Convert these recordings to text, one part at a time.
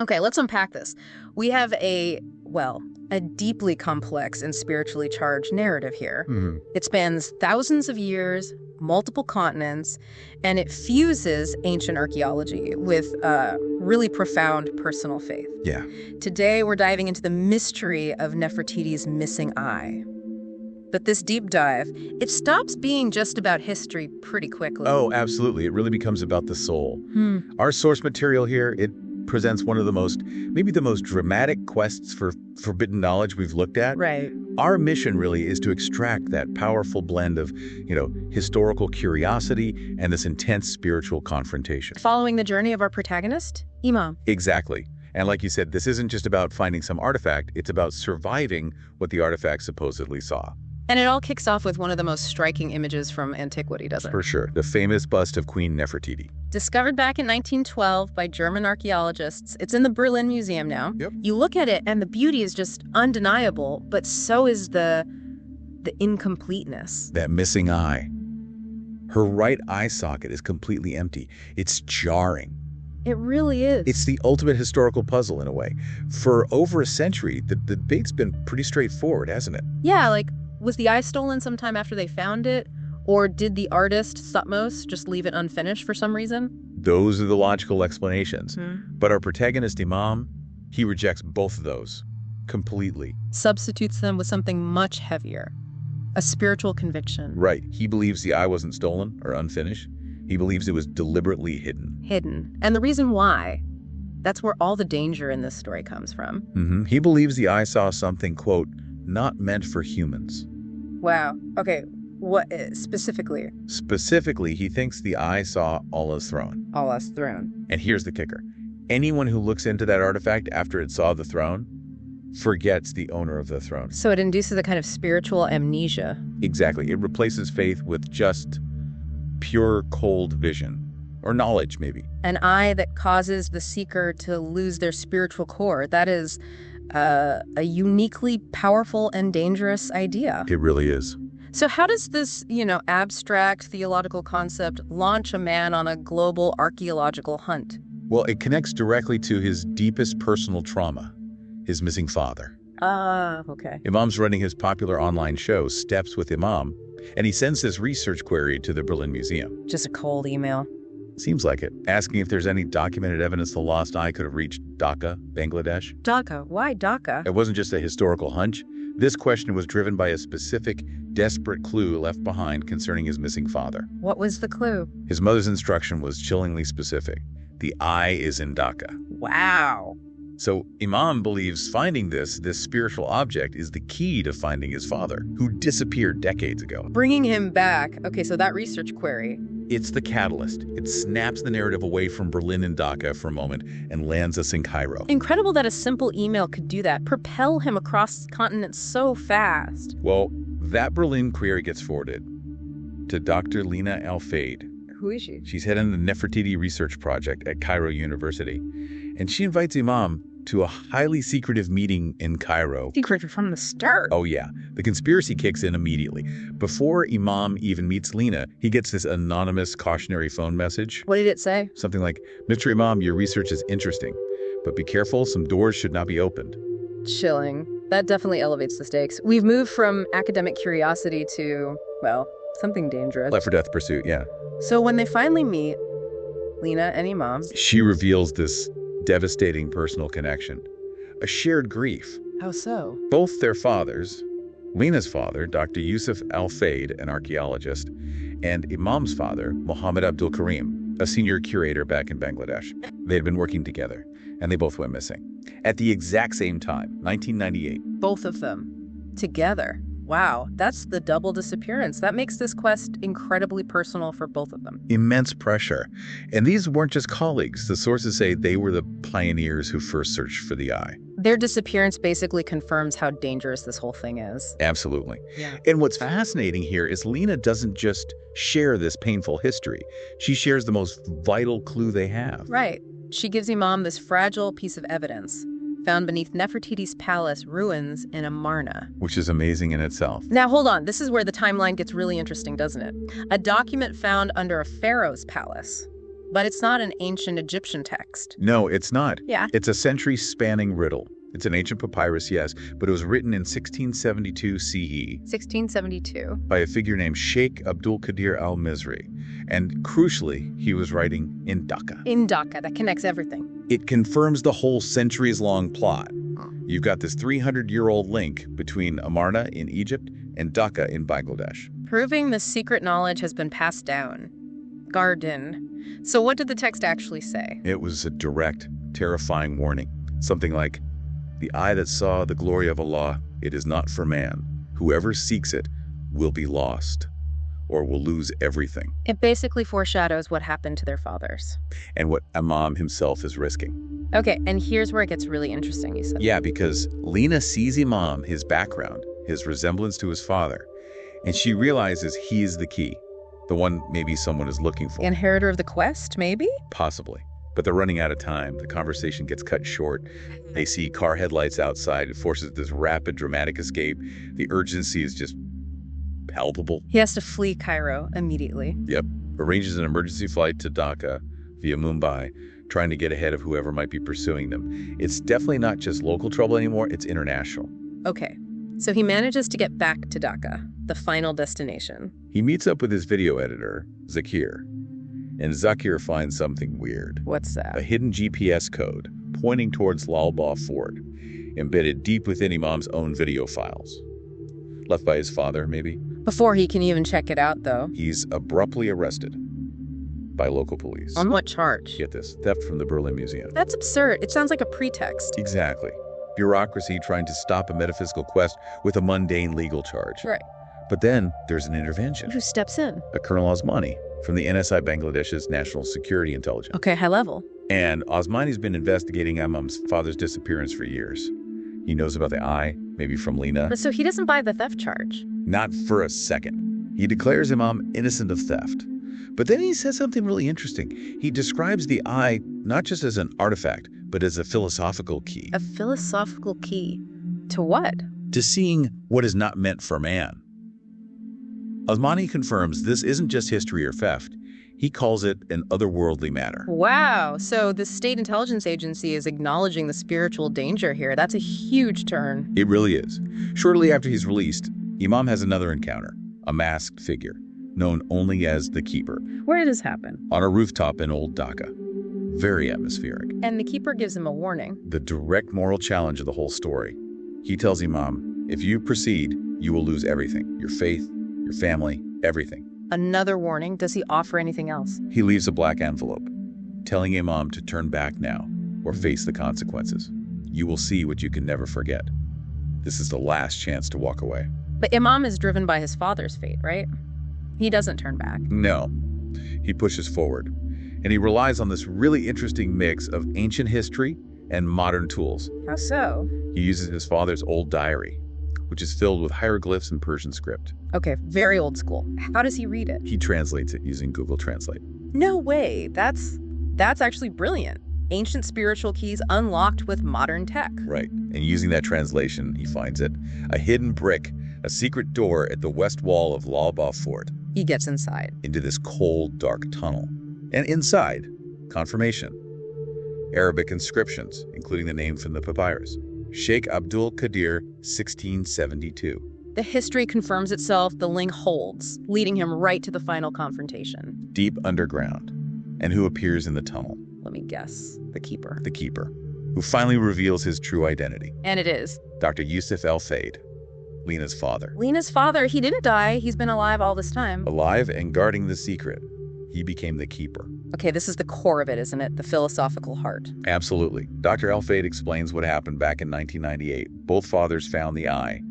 Okay, let's unpack this. We have a deeply complex and spiritually charged narrative here. Hmm. It spans thousands of years, multiple continents, and it fuses ancient archaeology with really profound personal faith. Yeah. Today, we're diving into the mystery of Nefertiti's missing eye. But this deep dive, it stops being just about history pretty quickly. Oh, absolutely. It really becomes about the soul. Our source material here, it presents one of the maybe the most dramatic quests for forbidden knowledge we've looked at. Right. Our mission really is to extract that powerful blend of, historical curiosity and this intense spiritual confrontation. Following the journey of our protagonist, Imam. Exactly. And like you said, this isn't just about finding some artifact, it's about surviving what the artifact supposedly saw. And it all kicks off with one of the most striking images from antiquity, doesn't it? For sure. The famous bust of Queen Nefertiti. Discovered back in 1912 by German archaeologists. It's in the Berlin Museum now. Yep. You look at it and the beauty is just undeniable, but so is the incompleteness. That missing eye. Her right eye socket is completely empty. It's jarring. It really is. It's the ultimate historical puzzle in a way. For over a century, the debate's been pretty straightforward, hasn't it? Yeah, like, was the eye stolen sometime after they found it? Or did the artist, Thutmose, just leave it unfinished for some reason? Those are the logical explanations. But our protagonist, Imam, he rejects both of those completely. Substitutes them with something much heavier. A spiritual conviction. Right. He believes the eye wasn't stolen or unfinished. He believes it was deliberately hidden. Hidden. And the reason why, that's where all the danger in this story comes from. He believes the eye saw something, quote, not meant for humans. Wow. Okay. What specifically? Specifically, he thinks the eye saw Allah's throne. Allah's throne. And here's the kicker. Anyone who looks into that artifact after it saw the throne forgets the owner of the throne. So it induces a kind of spiritual amnesia. Exactly. It replaces faith with just pure, cold vision. Or knowledge, maybe. An eye that causes the seeker to lose their spiritual core. That is a uniquely powerful and dangerous idea. It really is. So how does this, abstract theological concept launch a man on a global archaeological hunt? Well, it connects directly to his deepest personal trauma, his missing father. Okay. Imam's running his popular online show, Steps With Imam, and he sends this research query to the Berlin Museum. Just a cold email. Seems like it. Asking if there's any documented evidence the lost eye could have reached Dhaka, Bangladesh. Dhaka? Why Dhaka? It wasn't just a historical hunch. This question was driven by a specific, desperate clue left behind concerning his missing father. What was the clue? His mother's instruction was chillingly specific. The eye is in Dhaka. Wow. So Imam believes finding this spiritual object is the key to finding his father, who disappeared decades ago. Bringing him back. Okay, so that research query. It's the catalyst. It snaps the narrative away from Berlin and Dhaka for a moment and lands us in Cairo. Incredible that a simple email could do that. Propel him across continents so fast. Well, that Berlin query gets forwarded to Dr. Lina Al-Fayed. Who is she? She's heading the Nefertiti research project at Cairo University. And she invites Imam to a highly secretive meeting in Cairo. Secret from the start. Oh yeah, the conspiracy kicks in immediately. Before Imam even meets Lina, he gets this anonymous cautionary phone message. What did it say? Something like, Mr. Imam, your research is interesting, but be careful, some doors should not be opened. Chilling. That definitely elevates the stakes. We've moved from academic curiosity to, something dangerous. Life or death pursuit, yeah. So when they finally meet, Lina and Imam, she reveals this devastating personal connection, a shared grief. How so? Both their fathers, Lina's father, Dr. Yusuf Al-Fayed, an archaeologist, and Imam's father, Muhammad Abdul Karim, a senior curator back in Bangladesh. They had been working together, and they both went missing. At the exact same time, 1998. Both of them. Together. Wow, that's the double disappearance. That makes this quest incredibly personal for both of them. Immense pressure. And these weren't just colleagues. The sources say they were the pioneers who first searched for the eye. Their disappearance basically confirms how dangerous this whole thing is. Absolutely. Yeah. And what's fascinating here is Lina doesn't just share this painful history. She shares the most vital clue they have. Right. She gives Imam this fragile piece of evidence found beneath Nefertiti's palace ruins in Amarna. Which is amazing in itself. Now, hold on. This is where the timeline gets really interesting, doesn't it? A document found under a pharaoh's palace. But it's not an ancient Egyptian text. No, it's not. Yeah. It's a century-spanning riddle. It's an ancient papyrus, yes, but it was written in 1672 CE 1672. by a figure named Sheikh Abdul Qadir al-Mizri. And crucially, he was writing in Dhaka. In Dhaka, that connects everything. It confirms the whole centuries-long plot. You've got this 300-year-old link between Amarna in Egypt and Dhaka in Bangladesh. Proving the secret knowledge has been passed down. Garden. So what did the text actually say? It was a direct, terrifying warning. Something like, "The eye that saw the glory of Allah, it is not for man. Whoever seeks it will be lost or will lose everything." It basically foreshadows what happened to their fathers. And what Imam himself is risking. Okay, and here's where it gets really interesting, you said. Yeah, because Lena sees Imam, his background, his resemblance to his father, and she realizes he is the key, the one maybe someone is looking for. Inheritor of the quest, maybe? Possibly. But they're running out of time. The conversation gets cut short. They see car headlights outside. It forces this rapid, dramatic escape. The urgency is just palpable. He has to flee Cairo immediately. Yep. Arranges an emergency flight to Dhaka via Mumbai, trying to get ahead of whoever might be pursuing them. It's definitely not just local trouble anymore. It's international. Okay, so he manages to get back to Dhaka, the final destination. He meets up with his video editor, Zakir. And Zakir finds something weird. What's that? A hidden GPS code pointing towards Lal Ba Fort, embedded deep within Imam's own video files. Left by his father, maybe? Before he can even check it out, though. He's abruptly arrested by local police. On what charge? Get this, theft from the Berlin Museum. That's absurd. It sounds like a pretext. Exactly. Bureaucracy trying to stop a metaphysical quest with a mundane legal charge. Right. But then there's an intervention. Who steps in? A Colonel Osmani from the NSI Bangladesh's National Security Intelligence. Okay, high level. And Osmani's been investigating Imam's father's disappearance for years. He knows about the eye, maybe from Lena. But so he doesn't buy the theft charge? Not for a second. He declares Imam innocent of theft. But then he says something really interesting. He describes the eye not just as an artifact, but as a philosophical key. A philosophical key? To what? To seeing what is not meant for man. Osmani confirms this isn't just history or theft. He calls it an otherworldly matter. Wow, so the state intelligence agency is acknowledging the spiritual danger here. That's a huge turn. It really is. Shortly after he's released, Imam has another encounter, a masked figure, known only as the Keeper. Where did this happen? On a rooftop in Old Dhaka. Very atmospheric. And the Keeper gives him a warning. The direct moral challenge of the whole story. He tells Imam, if you proceed, you will lose everything. Your faith, your family, everything. Another warning? Does he offer anything else? He leaves a black envelope, telling Imam to turn back now or face the consequences. You will see what you can never forget. This is the last chance to walk away. But Imam is driven by his father's fate, right? He doesn't turn back. No. He pushes forward. And he relies on this really interesting mix of ancient history and modern tools. How so? He uses his father's old diary, which is filled with hieroglyphs and Persian script. Okay, very old school. How does he read it? He translates it using Google Translate. No way. That's actually brilliant. Ancient spiritual keys unlocked with modern tech. Right. And using that translation, he finds it. A hidden brick, a secret door at the west wall of Lal Ba Fort. He gets inside. Into this cold, dark tunnel. And inside, confirmation. Arabic inscriptions, including the name from the papyrus. Sheikh Abdul Qadir, 1672. The history confirms itself, the link holds, leading him right to the final confrontation. Deep underground. And who appears in the tunnel? Let me guess. The Keeper. The Keeper, who finally reveals his true identity. And it is. Dr. Yusuf Al-Fayed, Lena's father. Lena's father, he didn't die. He's been alive all this time. Alive and guarding the secret. He became the Keeper. Okay, this is the core of it, isn't it? The philosophical heart. Absolutely. Dr. Al-Fayed explains what happened back in 1998. Both fathers found the eye,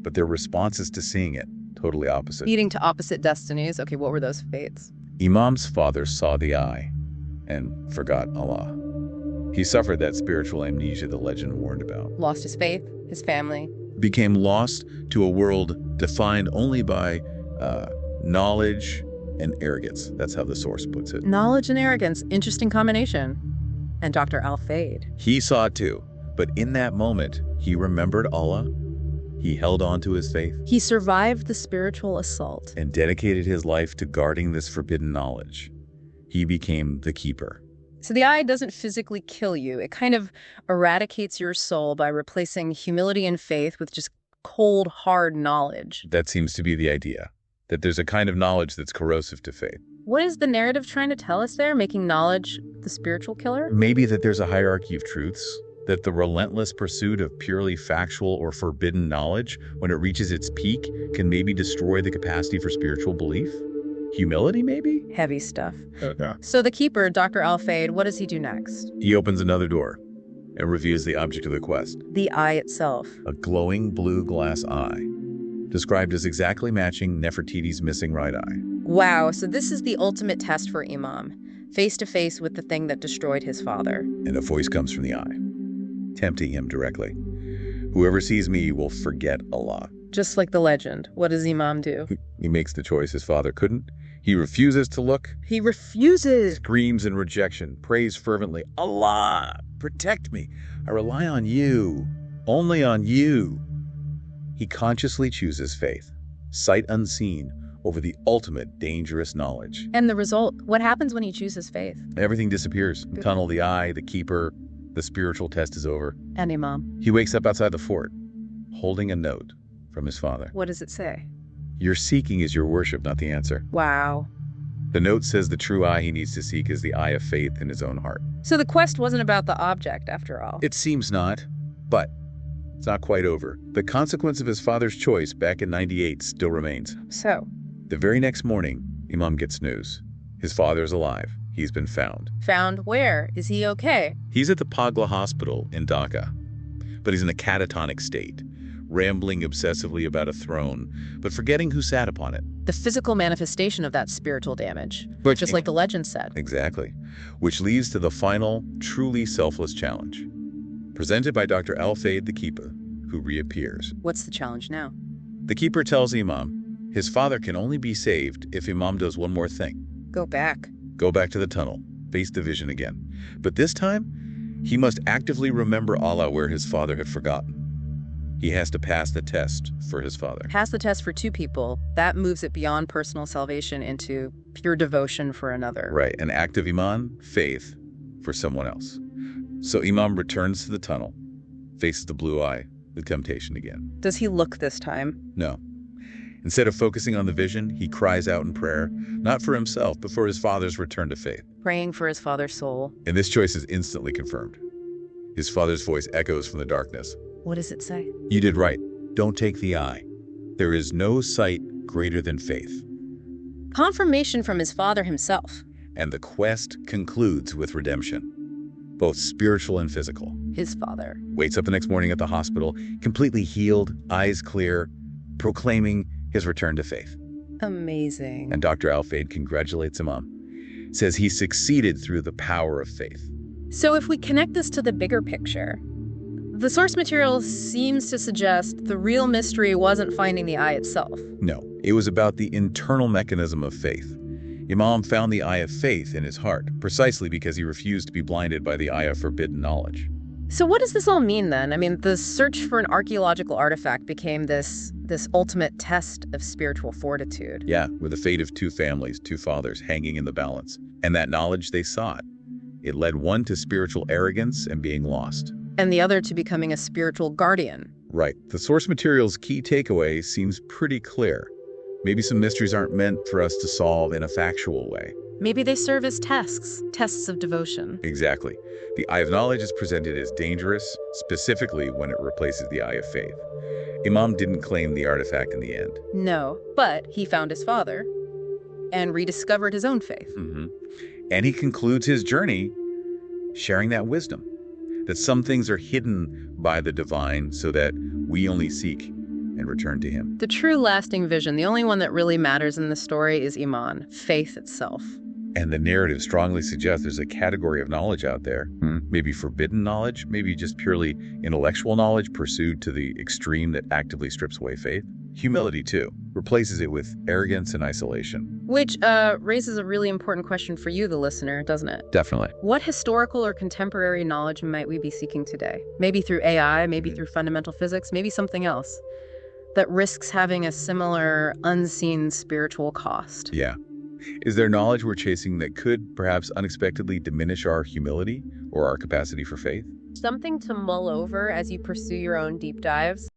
but their responses to seeing it, totally opposite. Leading to opposite destinies. Okay, what were those fates? Imam's father saw the eye and forgot Allah. He suffered that spiritual amnesia the legend warned about. Lost his faith, his family. Became lost to a world defined only by knowledge and arrogance. That's how the source puts it. Knowledge and arrogance, interesting combination. And Dr. Al-Fayed. He saw it too, but in that moment, he remembered Allah. He held on to his faith. He survived the spiritual assault. And dedicated his life to guarding this forbidden knowledge. He became the keeper. So the eye doesn't physically kill you. It kind of eradicates your soul by replacing humility and faith with just cold, hard knowledge. That seems to be the idea, that there's a kind of knowledge that's corrosive to faith. What is the narrative trying to tell us there, making knowledge the spiritual killer? Maybe that there's a hierarchy of truths, that the relentless pursuit of purely factual or forbidden knowledge, when it reaches its peak, can maybe destroy the capacity for spiritual belief? Humility, maybe? Heavy stuff. Yeah. So the keeper, Dr. Al-Fayed, what does he do next? He opens another door and reveals the object of the quest. The eye itself. A glowing blue glass eye, described as exactly matching Nefertiti's missing right eye. Wow, so this is the ultimate test for Imam, face to face with the thing that destroyed his father. And a voice comes from the eye, tempting him directly. Whoever sees me will forget Allah. Just like the legend. What does Imam do? He makes the choice his father couldn't. He refuses to look. He refuses. Screams in rejection, prays fervently, Allah, protect me. I rely on you, only on you. He consciously chooses faith, sight unseen, over the ultimate dangerous knowledge. And the result, what happens when he chooses faith? Everything disappears. Tunnel, the eye, the keeper, the spiritual test is over. And Imam. He wakes up outside the fort, holding a note from his father. What does it say? Your seeking is your worship, not the answer. Wow. The note says the true eye he needs to seek is the eye of faith in his own heart. So the quest wasn't about the object, after all. It seems not, but it's not quite over. The consequence of his father's choice back in '98 still remains. So? The very next morning, Imam gets news. His father is alive. He's been found. Found where? Is he okay? He's at the Pagla Hospital in Dhaka, but he's in a catatonic state, rambling obsessively about a throne, but forgetting who sat upon it. The physical manifestation of that spiritual damage, But just like the legend said. Exactly. Which leads to the final, truly selfless challenge, presented by Dr. Al-Fayed the Keeper, who reappears. What's the challenge now? The Keeper tells Imam his father can only be saved if Imam does one more thing. Go back. Go back to the tunnel, face the vision again. But this time, he must actively remember Allah where his father had forgotten. He has to pass the test for his father. Pass the test for two people. That moves it beyond personal salvation into pure devotion for another. Right, an act of iman, faith, for someone else. So Imam returns to the tunnel, faces the blue eye, the temptation again. Does he look this time? No. Instead of focusing on the vision, he cries out in prayer, not for himself, but for his father's return to faith. Praying for his father's soul. And this choice is instantly confirmed. His father's voice echoes from the darkness. What does it say? You did right. Don't take the eye. There is no sight greater than faith. Confirmation from his father himself. And the quest concludes with redemption, both spiritual and physical. His father. Wakes up the next morning at the hospital, completely healed, eyes clear, proclaiming his return to faith. Amazing. And Dr. Al-Fayed congratulates Imam, says he succeeded through the power of faith. So if we connect this to the bigger picture, the source material seems to suggest the real mystery wasn't finding the eye itself. No, it was about the internal mechanism of faith. Imam found the eye of faith in his heart, precisely because he refused to be blinded by the eye of forbidden knowledge. So what does this all mean then? I mean, the search for an archaeological artifact became this ultimate test of spiritual fortitude. Yeah, with the fate of two families, two fathers hanging in the balance. And that knowledge they sought. It led one to spiritual arrogance and being lost. And the other to becoming a spiritual guardian. Right. The source material's key takeaway seems pretty clear. Maybe some mysteries aren't meant for us to solve in a factual way. Maybe they serve as tests of devotion. Exactly. The eye of knowledge is presented as dangerous, specifically when it replaces the eye of faith. Imam didn't claim the artifact in the end. No, but he found his father and rediscovered his own faith. And he concludes his journey sharing that wisdom, that some things are hidden by the divine so that we only seek and return to him. The true lasting vision, the only one that really matters in the story, is Iman, faith itself. And the narrative strongly suggests there's a category of knowledge out there, maybe forbidden knowledge, maybe just purely intellectual knowledge pursued to the extreme that actively strips away faith. Humility, too, replaces it with arrogance and isolation. Which raises a really important question for you, the listener, doesn't it? Definitely. What historical or contemporary knowledge might we be seeking today? Maybe through AI, maybe through fundamental physics, maybe something else that risks having a similar unseen spiritual cost. Yeah. Is there knowledge we're chasing that could perhaps unexpectedly diminish our humility or our capacity for faith? Something to mull over as you pursue your own deep dives?